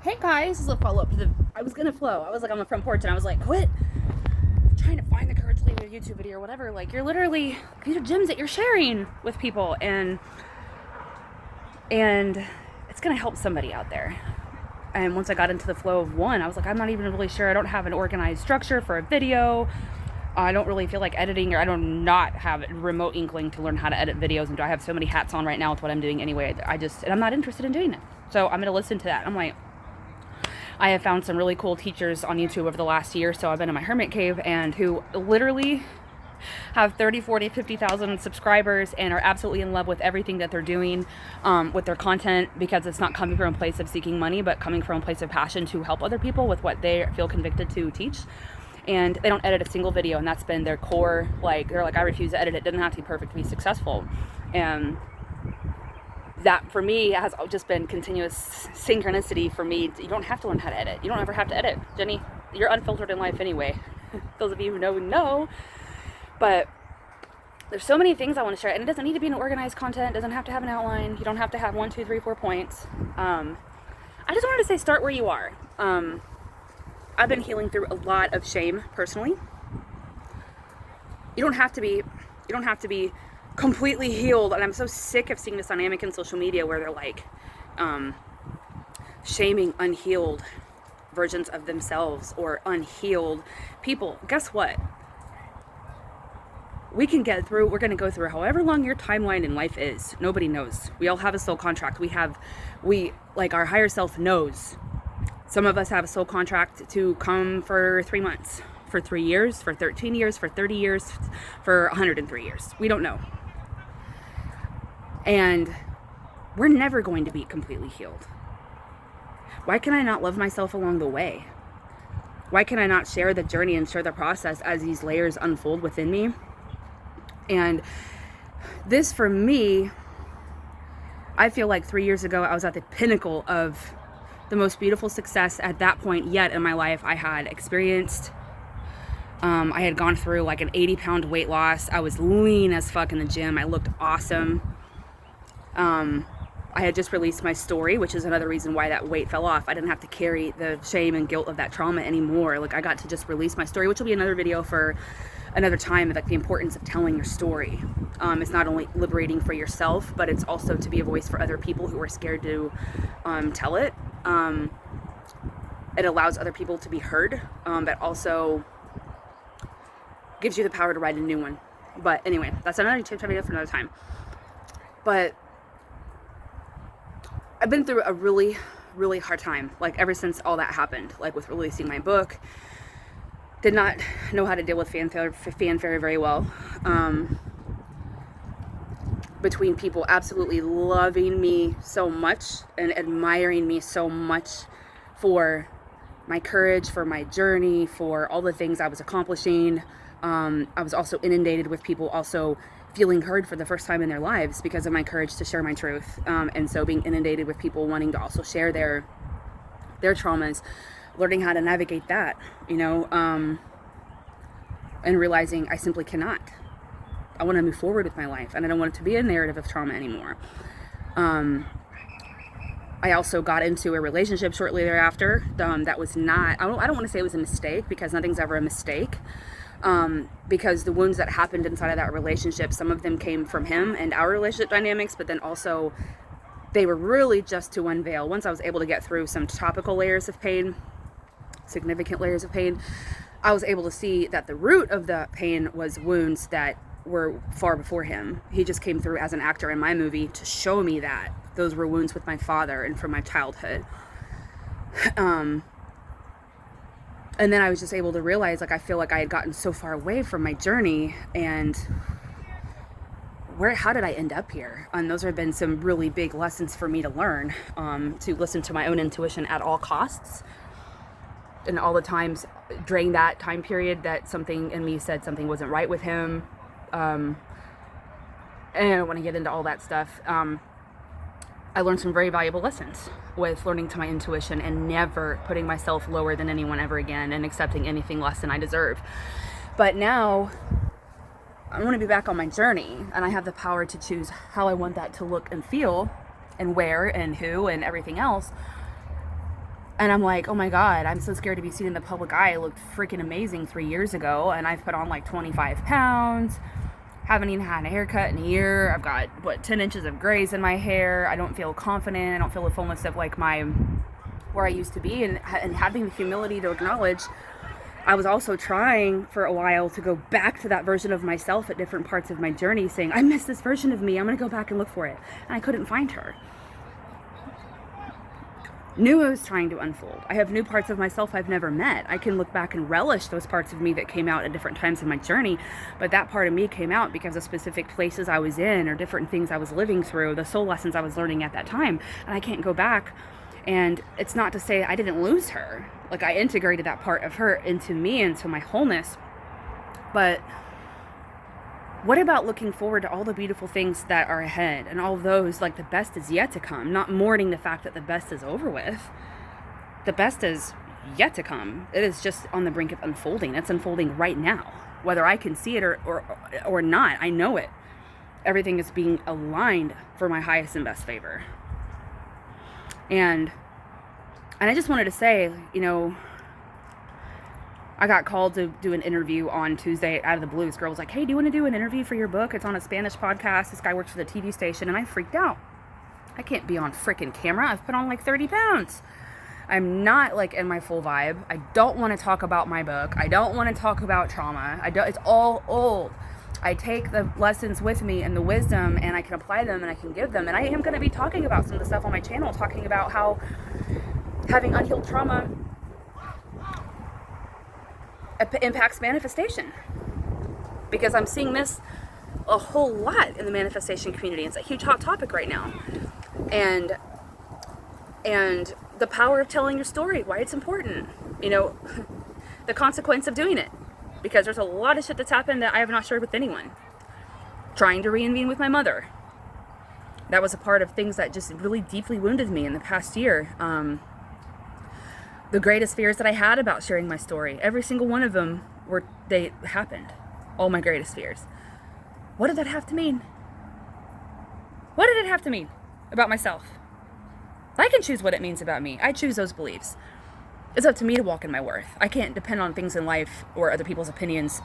Hey guys, this is a follow-up to I was gonna flow. I was like on the front porch and I was like, quit trying to find the courage to leave a YouTube video or whatever. Like, you're literally, these are gems that you're sharing with people, and it's gonna help somebody out there. And once I got into the flow of one, I was like, I'm not even really sure. I don't have an organized structure for a video. I don't really feel like editing, or I do not have a remote inkling to learn how to edit videos. And do I have so many hats on right now with what I'm doing anyway? And I'm not interested in doing it. So I'm going to listen to that. I'm like, I have found some really cool teachers on YouTube over the last year. So I've been in my hermit cave, and who literally have 30, 40, 50,000 subscribers and are absolutely in love with everything that they're doing with their content, because it's not coming from a place of seeking money, but coming from a place of passion to help other people with what they feel convicted to teach. And they don't edit a single video, and that's been their core. Like, they're like, I refuse to edit it. It doesn't have to be perfect to be successful. And that for me has just been continuous synchronicity for me. You don't have to learn how to edit. You don't ever have to edit. Jenny, you're unfiltered in life anyway. Those of you who know. But there's so many things I want to share, and it doesn't need to be an organized content. It doesn't have to have an outline. You don't have to have 1, 2, 3, 4 points. I just wanted to say, start where you are. I've been healing through a lot of shame personally. You don't have to be completely healed. And I'm so sick of seeing this dynamic in social media where they're like shaming unhealed versions of themselves or unhealed people. Guess what? We're going to go through however long your timeline in life is. Nobody knows. We all have a soul contract. Like, our higher self knows. Some of us have a soul contract to come for 3 months, for 3 years, for 13 years, for 30 years, for 103 years. We don't know. And we're never going to be completely healed. Why can I not love myself along the way? Why can I not share the journey and share the process as these layers unfold within me? And this, for me, I feel like 3 years ago, I was at the pinnacle of the most beautiful success at that point yet in my life. I had experienced, I had gone through like an 80-pound weight loss. I was lean as fuck in the gym. I looked awesome. I had just released my story, which is another reason why that weight fell off. I didn't have to carry the shame and guilt of that trauma anymore. Like, I got to just release my story, which will be another video for another time, like the importance of telling your story. It's not only liberating for yourself, but it's also to be a voice for other people who are scared to tell it. It allows other people to be heard, but also gives you the power to write a new one. But anyway, that's another video for another time. But I've been through a really, really hard time, like ever since all that happened, like with releasing my book. Did not know how to deal with fanfare very well. Between people absolutely loving me so much and admiring me so much for my courage, for my journey, for all the things I was accomplishing. I was also inundated with people also feeling heard for the first time in their lives because of my courage to share my truth. And so being inundated with people wanting to also share their traumas, learning how to navigate that, and realizing I simply cannot. I want to move forward with my life, and I don't want it to be a narrative of trauma anymore. I also got into a relationship shortly thereafter that was not, I don't want to say it was a mistake, because nothing's ever a mistake, because the wounds that happened inside of that relationship, some of them came from him and our relationship dynamics, but then also they were really just to unveil. Once I was able to get through some topical layers of pain, significant layers of pain, I was able to see that the root of the pain was wounds that were far before him. He just came through as an actor in my movie to show me that those were wounds with my father and from my childhood. And then I was just able to realize, like, I feel like I had gotten so far away from my journey, and how did I end up here? And those have been some really big lessons for me to learn, to listen to my own intuition at all costs. And all the times during that time period that something in me said something wasn't right with him. And I don't want to get into all that stuff. I learned some very valuable lessons with learning to my intuition and never putting myself lower than anyone ever again and accepting anything less than I deserve. But now I want to be back on my journey, and I have the power to choose how I want that to look and feel, and where and who and everything else. And I'm like, oh my God, I'm so scared to be seen in the public eye. I looked freaking amazing 3 years ago, and I've put on like 25 pounds. Haven't even had a haircut in a year. I've got, 10 inches of grays in my hair. I don't feel confident. I don't feel the fullness of like where I used to be. And having the humility to acknowledge, I was also trying for a while to go back to that version of myself at different parts of my journey, saying, I miss this version of me. I'm going to go back and look for it. And I couldn't find her. Knew I was trying to unfold. I have new parts of myself I've never met. I can look back and relish those parts of me that came out at different times in my journey, but that part of me came out because of specific places I was in or different things I was living through, the soul lessons I was learning at that time, and I can't go back. And it's not to say I didn't lose her. Like, I integrated that part of her into me, into my wholeness. But what about looking forward to all the beautiful things that are ahead and all those, like, the best is yet to come, not mourning the fact that the best is over with. The best is yet to come. It is just on the brink of unfolding. It's unfolding right now. Whether I can see it or not, I know it. Everything is being aligned for my highest and best favor. And I just wanted to say, I got called to do an interview on Tuesday out of the blue. This girl was like, hey, do you want to do an interview for your book? It's on a Spanish podcast. This guy works for the TV station. And I freaked out. I can't be on freaking camera. I've put on like 30 pounds. I'm not like in my full vibe. I don't want to talk about my book. I don't want to talk about trauma. It's all old. I take the lessons with me and the wisdom, and I can apply them and I can give them. And I am going to be talking about some of the stuff on my channel, talking about how having unhealed trauma impacts manifestation, because I'm seeing this a whole lot in the manifestation community. It's a huge hot topic right now, and the power of telling your story, why it's important, the consequence of doing it, because there's a lot of shit that's happened that I have not shared with anyone. Trying to reinvent with my mother, that was a part of things that just really deeply wounded me in the past year. The greatest fears that I had about sharing my story, every single one of them they happened. All my greatest fears. What did that have to mean? What did it have to mean about myself? I can choose what it means about me. I choose those beliefs. It's up to me to walk in my worth. I can't depend on things in life or other people's opinions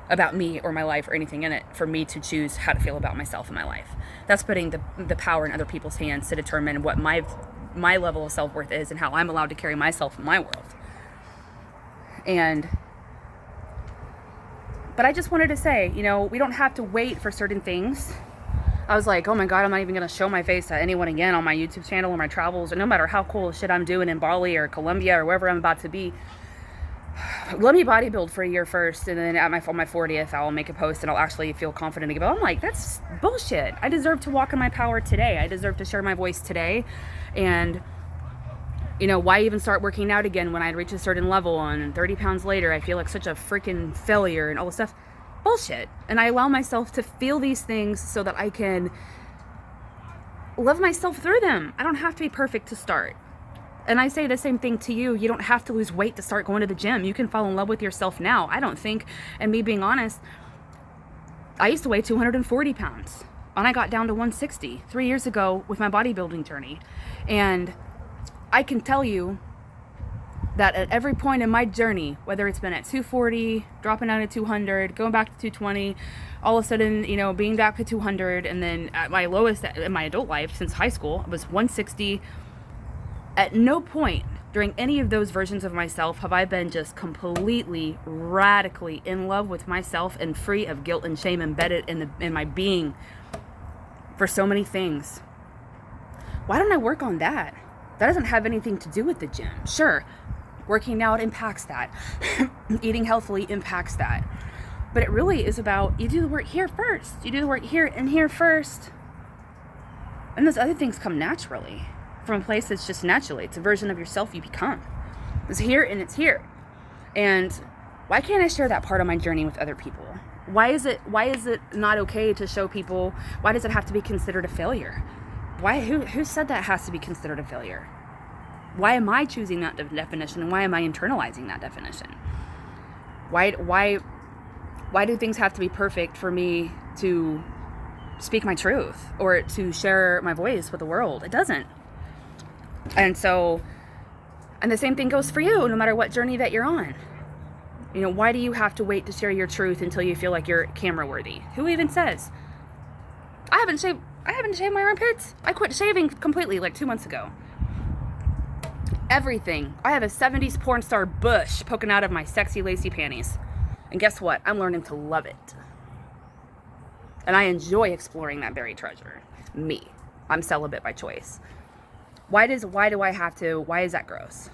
about me or my life or anything in it for me to choose how to feel about myself and my life. That's putting the power in other people's hands to determine what my level of self-worth is and how I'm allowed to carry myself in my world. But I just wanted to say, we don't have to wait for certain things. I was like, oh my God, I'm not even going to show my face to anyone again on my YouTube channel or my travels, or no matter how cool shit I'm doing in Bali or Colombia or wherever I'm about to be. Let me bodybuild for a year first, and then on my 40th, I'll make a post and I'll actually feel confident again. But I'm like, that's bullshit. I deserve to walk in my power today. I deserve to share my voice today. And, why even start working out again when I'd reach a certain level, and 30 pounds later, I feel like such a freaking failure and all this stuff? Bullshit. And I allow myself to feel these things so that I can love myself through them. I don't have to be perfect to start. And I say the same thing to you. You don't have to lose weight to start going to the gym. You can fall in love with yourself now. I don't think, and me being honest, I used to weigh 240 pounds. And I got down to 160 3 years ago with my bodybuilding journey. And I can tell you that at every point in my journey, whether it's been at 240, dropping down to 200, going back to 220, all of a sudden, being back to 200, and then at my lowest in my adult life since high school, it was 160. At no point during any of those versions of myself have I been just completely, radically in love with myself and free of guilt and shame embedded in my being for so many things. Why don't I work on that? That doesn't have anything to do with the gym. Sure, working out impacts that. Eating healthily impacts that. But it really is about, you do the work here first. You do the work here and here first. And those other things come naturally. From a place that's just naturally. It's a version of yourself you become. It's here and it's here. And why can't I share that part of my journey with other people? Why is it not okay to show people? Why does it have to be considered a failure? Who said that has to be considered a failure? Why am I choosing that definition, and why am I internalizing that definition? Why do things have to be perfect for me to speak my truth or to share my voice with the world? It doesn't. And so And the same thing goes for you, no matter what journey that you're on. You know, why do you have to wait to share your truth until you feel like you're camera worthy? Who even says? I haven't shaved my armpits. I quit shaving completely like 2 months ago. Everything. I have a 70s porn star bush poking out of my sexy lacy panties. And guess what? I'm learning to love it. And I enjoy exploring that buried treasure. Me. I'm celibate by choice. Why is that gross?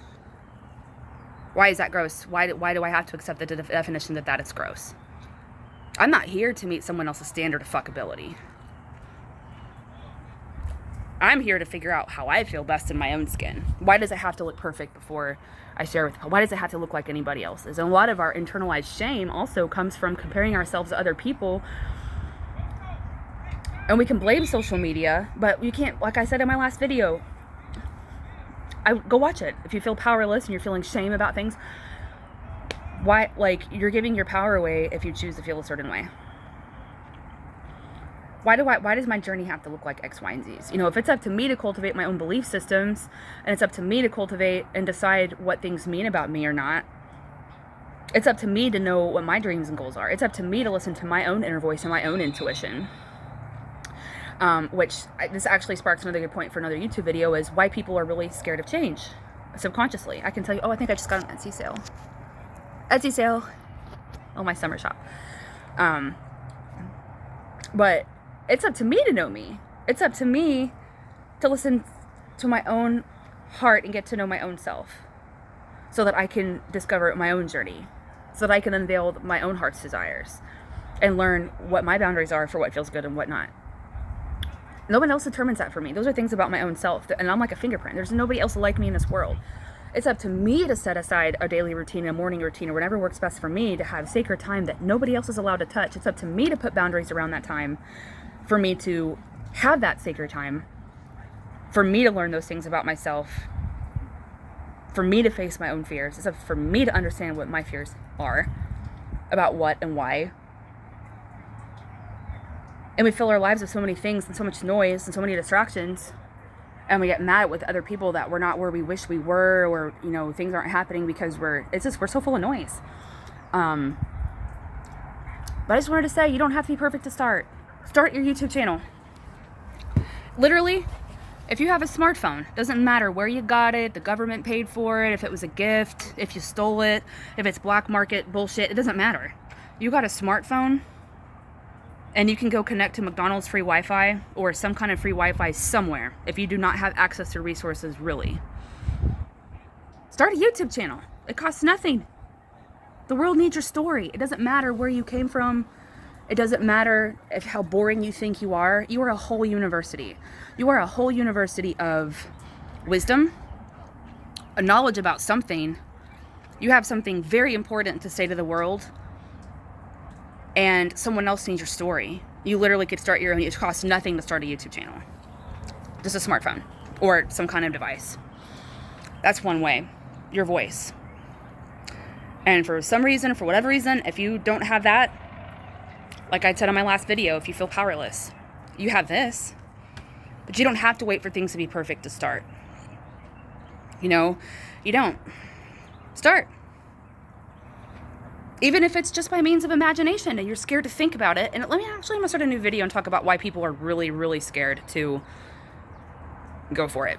Why is that gross? Why do I have to accept the definition that is gross? I'm not here to meet someone else's standard of fuckability. I'm here to figure out how I feel best in my own skin. Why does it have to look perfect before I share with people? Why does it have to look like anybody else's? And a lot of our internalized shame also comes from comparing ourselves to other people. And we can blame social media, but you can't, like I said in my last video, go watch it. If you feel powerless and you're feeling shame about things, why, like, you're giving your power away if you choose to feel a certain way. Why does my journey have to look like X, Y, and Z's? You know, if it's up to me to cultivate my own belief systems, and it's up to me to cultivate and decide what things mean about me or not, it's up to me to know what my dreams and goals are. It's up to me to listen to my own inner voice and my own intuition. This actually sparks another good point for another YouTube video, is why people are really scared of change subconsciously. I can tell you, I think I just got an Etsy sale. Etsy sale. Oh, my summer shop. But it's up to me to know me. It's up to me to listen to my own heart and get to know my own self, so that I can discover my own journey, so that I can unveil my own heart's desires and learn what my boundaries are for what feels good and what not. No one else determines that for me. Those are things about my own self, and I'm like a fingerprint. There's nobody else like me in this world. It's up to me to set aside a daily routine, a morning routine, or whatever works best for me, to have sacred time that nobody else is allowed to touch. It's up to me to put boundaries around that time, for me to have that sacred time, for me to learn those things about myself, for me to face my own fears. It's up for me to understand what my fears are, about what and why. And we fill our lives with so many things and so much noise and so many distractions, and we get mad with other people that we're not where we wish we were, or, you know, things aren't happening because we're so full of noise. But I just wanted to say, you don't have to be perfect to start. Start your YouTube channel. Literally, if you have a smartphone, doesn't matter where you got it, the government paid for it, if it was a gift, if you stole it, if it's black market bullshit, it doesn't matter. You got a smartphone, and you can go connect to McDonald's free Wi-Fi or some kind of free Wi-Fi somewhere if you do not have access to resources, really. Start a YouTube channel. It costs nothing. The world needs your story. It doesn't matter where you came from. It doesn't matter how boring you think you are. You are a whole university. You are a whole university of wisdom, a knowledge about something. You have something very important to say to the world, and someone else needs your story. You literally could start your own. It costs nothing to start a YouTube channel. Just a smartphone or some kind of device. That's one way. Your voice. And for some reason, for whatever reason, if you don't have that, like I said in my last video, if you feel powerless, you have this. But you don't have to wait for things to be perfect to start. You know, you don't. Start. Even if it's just by means of imagination and you're scared to think about it. And I'm gonna start a new video and talk about why people are really, really scared to go for it.